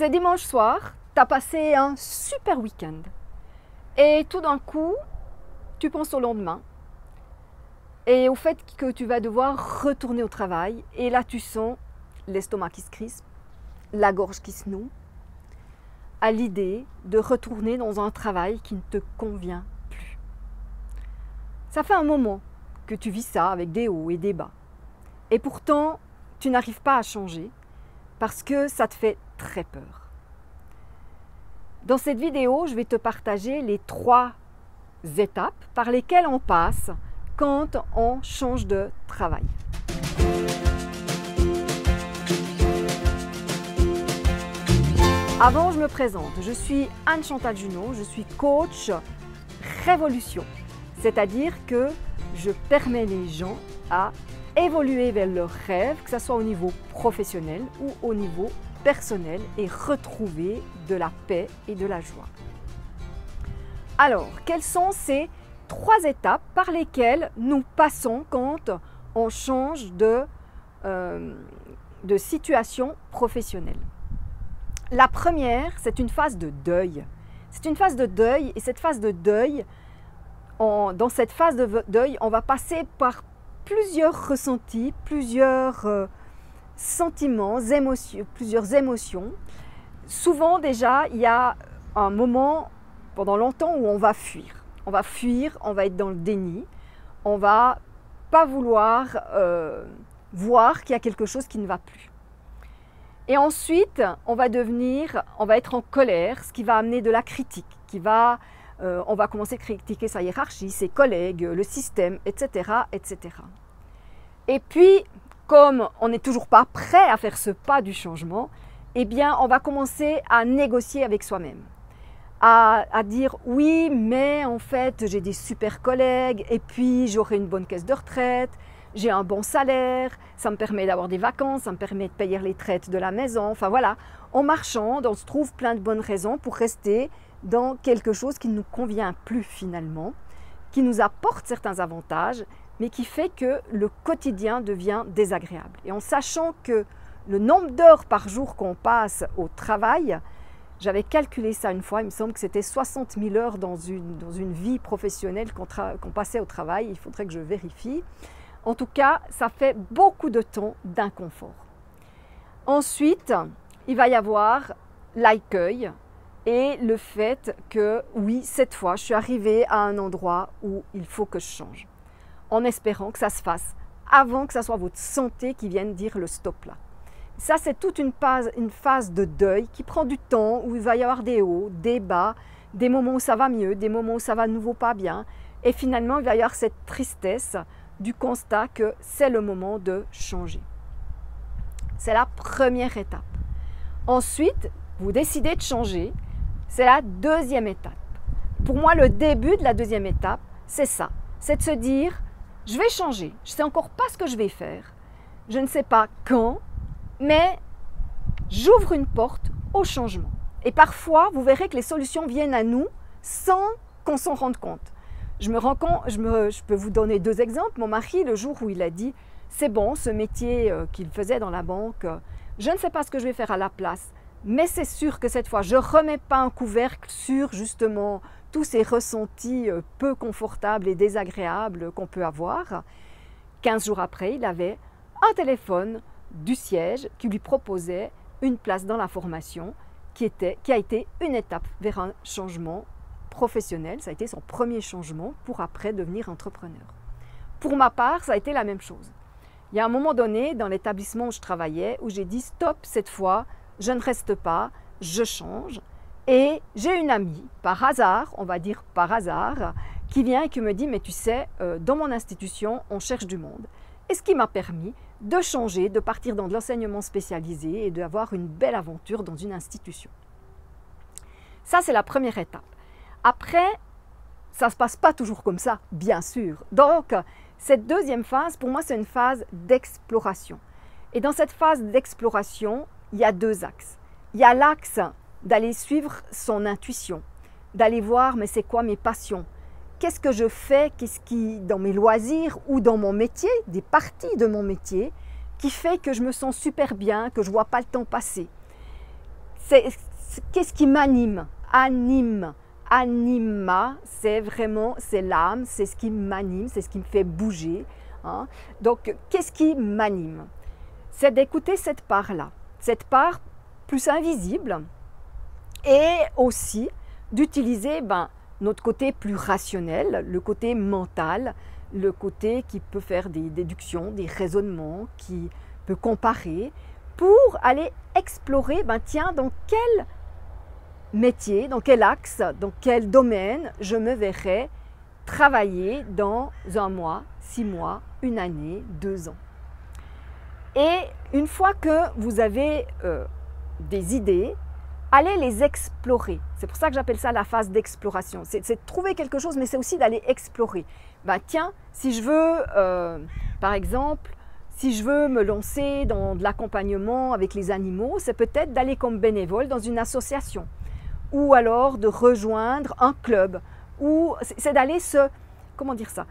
C'est dimanche soir, tu as passé un super week-end. Et tout d'un coup, tu penses au lendemain et au fait que tu vas devoir retourner au travail. Et là, tu sens l'estomac qui se crispe, la gorge qui se noue, à l'idée de retourner dans un travail qui ne te convient plus. Ça fait un moment que tu vis ça avec des hauts et des bas. Et pourtant, tu n'arrives pas à changer parce que ça te fait très peur. Dans cette vidéo, je vais te partager les 3 étapes par lesquelles on passe quand on change de travail. Avant, je me présente. Je suis Anne-Chantal Junot, je suis coach révolution. C'est-à-dire que je permets les gens à évoluer vers leurs rêves, que ce soit au niveau professionnel ou au niveau personnel, et retrouver de la paix et de la joie. Alors, quelles sont ces 3 étapes par lesquelles nous passons quand on change de situation professionnelle? La première, c'est une phase de deuil. C'est une phase de deuil, et cette phase de deuil, dans cette phase de deuil, on va passer par plusieurs ressentis, plusieurs sentiments, plusieurs émotions. Souvent déjà, il y a un moment pendant longtemps où on va fuir. On va fuir, on va être dans le déni, on va pas vouloir voir qu'il y a quelque chose qui ne va plus. Et ensuite, on va être en colère, ce qui va amener de la critique, on va commencer à critiquer sa hiérarchie, ses collègues, le système, etc., etc. Et puis, comme on n'est toujours pas prêt à faire ce pas du changement, eh bien, on va commencer à négocier avec soi-même, à dire oui, mais en fait, j'ai des super collègues, et puis j'aurai une bonne caisse de retraite, j'ai un bon salaire, ça me permet d'avoir des vacances, ça me permet de payer les traites de la maison. Enfin voilà, en marchant, on se trouve plein de bonnes raisons pour rester dans quelque chose qui ne nous convient plus finalement, qui nous apporte certains avantages, mais qui fait que le quotidien devient désagréable. Et en sachant que le nombre d'heures par jour qu'on passe au travail, j'avais calculé ça une fois, il me semble que c'était 60 000 heures dans une vie professionnelle qu'on passait au travail, il faudrait que je vérifie. En tout cas, ça fait beaucoup de temps d'inconfort. Ensuite, il va y avoir l'accueil et le fait que oui, cette fois, je suis arrivée à un endroit où il faut que je change, en espérant que ça se fasse avant que ce soit votre santé qui vienne dire le stop là. Ça, c'est toute une phase de deuil qui prend du temps, où il va y avoir des hauts, des bas, des moments où ça va mieux, des moments où ça va de nouveau pas bien. Et finalement, il va y avoir cette tristesse du constat que c'est le moment de changer. C'est la première étape. Ensuite, vous décidez de changer. C'est la deuxième étape. Pour moi, le début de la deuxième étape, c'est ça. C'est de se dire, je vais changer. Je ne sais encore pas ce que je vais faire. Je ne sais pas quand, mais j'ouvre une porte au changement. Et parfois, vous verrez que les solutions viennent à nous sans qu'on s'en rende compte. Je peux vous donner 2 exemples. Mon mari, le jour où il a dit « c'est bon, ce métier qu'il faisait dans la banque, je ne sais pas ce que je vais faire à la place, mais c'est sûr que cette fois, je ne remets pas un couvercle sur justement tous ces ressentis peu confortables et désagréables qu'on peut avoir ». 15 jours après, il avait un téléphone du siège qui lui proposait une place dans la formation qui a été une étape vers un changement professionnel. Ça a été son premier changement pour après devenir entrepreneur. Pour ma part, ça a été la même chose. Il y a un moment donné, dans l'établissement où je travaillais, où j'ai dit stop, cette fois, je ne reste pas, je change. Et j'ai une amie, par hasard, on va dire par hasard, qui vient et qui me dit, mais tu sais, dans mon institution, on cherche du monde. Et ce qui m'a permis de changer, de partir dans de l'enseignement spécialisé et d'avoir une belle aventure dans une institution. Ça, c'est la première étape. Après, ça ne se passe pas toujours comme ça, bien sûr. Donc, cette deuxième phase, pour moi, c'est une phase d'exploration. Et dans cette phase d'exploration, il y a 2 axes. Il y a l'axe d'aller suivre son intuition, d'aller voir, mais c'est quoi mes passions? Qu'est-ce que je fais? Qu'est-ce qui, dans mes loisirs ou dans mon métier, des parties de mon métier, qui fait que je me sens super bien, que je ne vois pas le temps passer? qu'est-ce qui m'anime? Anime. Anima, c'est vraiment, c'est l'âme, c'est ce qui m'anime, c'est ce qui me fait bouger. Hein. Donc, qu'est-ce qui m'anime? C'est d'écouter cette part-là, cette part plus invisible, et aussi d'utiliser notre côté plus rationnel, le côté mental, le côté qui peut faire des déductions, des raisonnements, qui peut comparer, pour aller explorer, tiens, dans quel métier, dans quel axe, dans quel domaine je me verrais travailler dans 1 mois, 6 mois, 1 année, 2 ans. Et une fois que vous avez des idées, allez les explorer. C'est pour ça que j'appelle ça la phase d'exploration. C'est de trouver quelque chose, mais c'est aussi d'aller explorer. Tiens, si je veux, par exemple, si je veux me lancer dans de l'accompagnement avec les animaux, c'est peut-être d'aller comme bénévole dans une association, ou alors de rejoindre un club, ou c'est d'aller comment dire ça?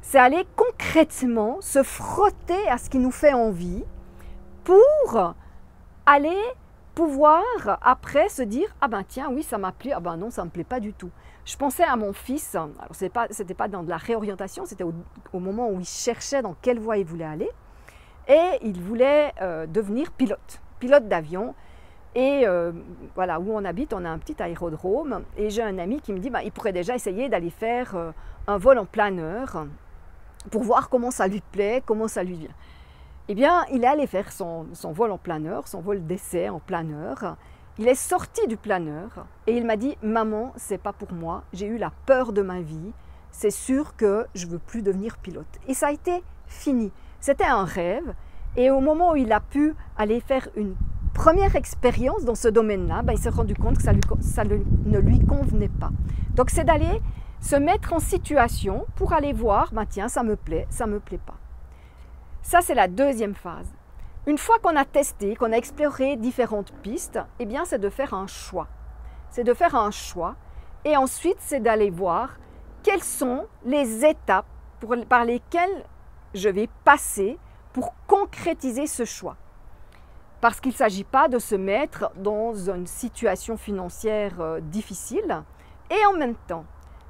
C'est aller concrètement se frotter à ce qui nous fait envie pour aller pouvoir après se dire « Ah tiens, oui, ça m'a plu, non, ça ne me plaît pas du tout ». Je pensais à mon fils, alors c'était pas dans de la réorientation, c'était au moment où il cherchait dans quelle voie il voulait aller, et il voulait devenir pilote d'avion. Et voilà, où on habite, on a un petit aérodrome, et j'ai un ami qui me dit il pourrait déjà essayer d'aller faire un vol en planeur pour voir comment ça lui plaît, comment ça lui vient. Eh bien, il est allé faire son vol en planeur, son vol d'essai en planeur. Il est sorti du planeur et il m'a dit « Maman, c'est pas pour moi, j'ai eu la peur de ma vie, c'est sûr que je veux plus devenir pilote. » Et ça a été fini. C'était un rêve, et au moment où il a pu aller faire une première expérience dans ce domaine-là, il s'est rendu compte que ça ne lui convenait pas. Donc c'est d'aller se mettre en situation pour aller voir, tiens, ça me plaît pas. Ça, c'est la deuxième phase. Une fois qu'on a testé, qu'on a exploré différentes pistes, eh bien, c'est de faire un choix. C'est de faire un choix, et ensuite, c'est d'aller voir quelles sont les étapes par lesquelles je vais passer pour concrétiser ce choix. Parce qu'il ne s'agit pas de se mettre dans une situation financière difficile. Et en même temps,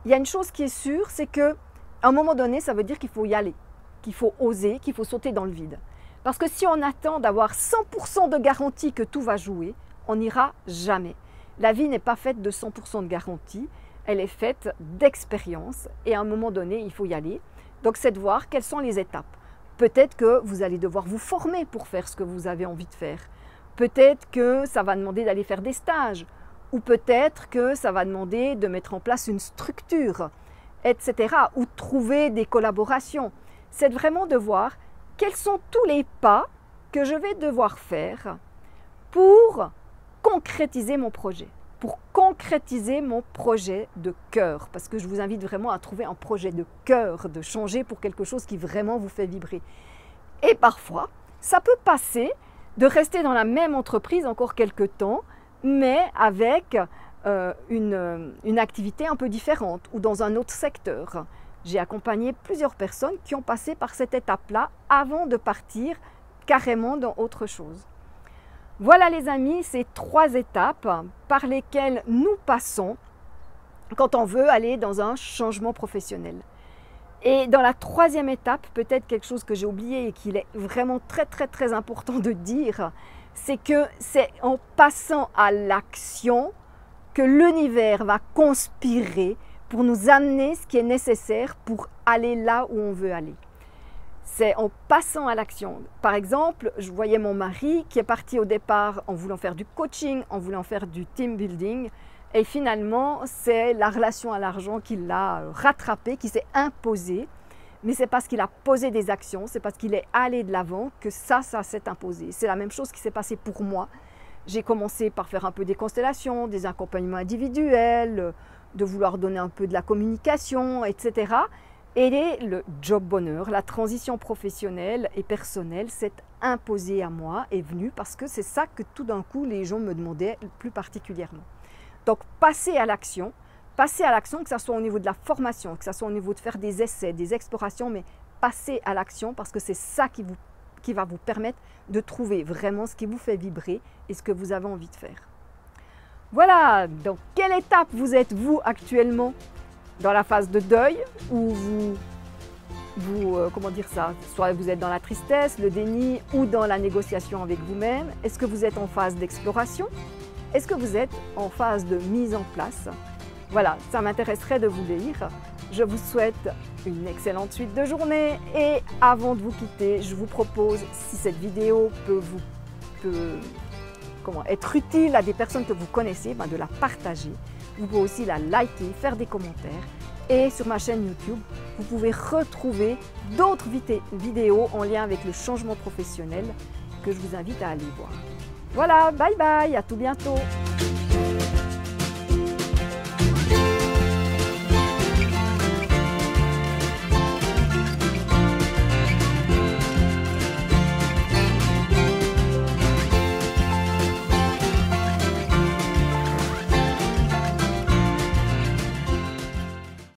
il y a une chose qui est sûre, c'est qu'à un moment donné, ça veut dire qu'il faut y aller, qu'il faut oser, qu'il faut sauter dans le vide. Parce que si on attend d'avoir 100% de garantie que tout va jouer, on n'ira jamais. La vie n'est pas faite de 100% de garantie, elle est faite d'expérience, et à un moment donné, il faut y aller. Donc c'est de voir quelles sont les étapes. Peut-être que vous allez devoir vous former pour faire ce que vous avez envie de faire. Peut-être que ça va demander d'aller faire des stages. Ou peut-être que ça va demander de mettre en place une structure, etc. Ou trouver des collaborations. C'est vraiment de voir quels sont tous les pas que je vais devoir faire pour concrétiser mon projet. Pour concrétiser mon projet de cœur, parce que je vous invite vraiment à trouver un projet de cœur, de changer pour quelque chose qui vraiment vous fait vibrer. Et parfois, ça peut passer de rester dans la même entreprise encore quelques temps, mais avec une activité un peu différente ou dans un autre secteur. J'ai accompagné plusieurs personnes qui ont passé par cette étape-là avant de partir carrément dans autre chose. Voilà les amis, ces 3 étapes par lesquelles nous passons quand on veut aller dans un changement professionnel. Et dans la 3e étape, peut-être quelque chose que j'ai oublié et qu'il est vraiment très important de dire, c'est que c'est en passant à l'action que l'univers va conspirer pour nous amener ce qui est nécessaire pour aller là où on veut aller. C'est en passant à l'action. Par exemple, je voyais mon mari qui est parti au départ en voulant faire du coaching, en voulant faire du team building. Et finalement, c'est la relation à l'argent qui l'a rattrapé, qui s'est imposée. Mais c'est parce qu'il a posé des actions, c'est parce qu'il est allé de l'avant que ça s'est imposé. C'est la même chose qui s'est passé pour moi. J'ai commencé par faire un peu des constellations, des accompagnements individuels, de vouloir donner un peu de la communication, etc. Et le job bonheur, la transition professionnelle et personnelle s'est imposée à moi, est venue parce que c'est ça que tout d'un coup les gens me demandaient plus particulièrement. Donc passer à l'action, que ce soit au niveau de la formation, que ce soit au niveau de faire des essais, des explorations, mais passer à l'action parce que c'est ça qui va vous permettre de trouver vraiment ce qui vous fait vibrer et ce que vous avez envie de faire. Voilà, dans quelle étape vous êtes vous actuellement? Dans la phase de deuil ou comment dire ça, soit vous êtes dans la tristesse, le déni ou dans la négociation avec vous-même. Est-ce que vous êtes en phase d'exploration? Est-ce que vous êtes en phase de mise en place? Voilà, ça m'intéresserait de vous lire. Je vous souhaite une excellente suite de journée et avant de vous quitter, je vous propose, si cette vidéo peut être utile à des personnes que vous connaissez, de la partager. Vous pouvez aussi la liker, faire des commentaires. Et sur ma chaîne YouTube, vous pouvez retrouver d'autres vidéos en lien avec le changement professionnel que je vous invite à aller voir. Voilà, bye bye, à tout bientôt.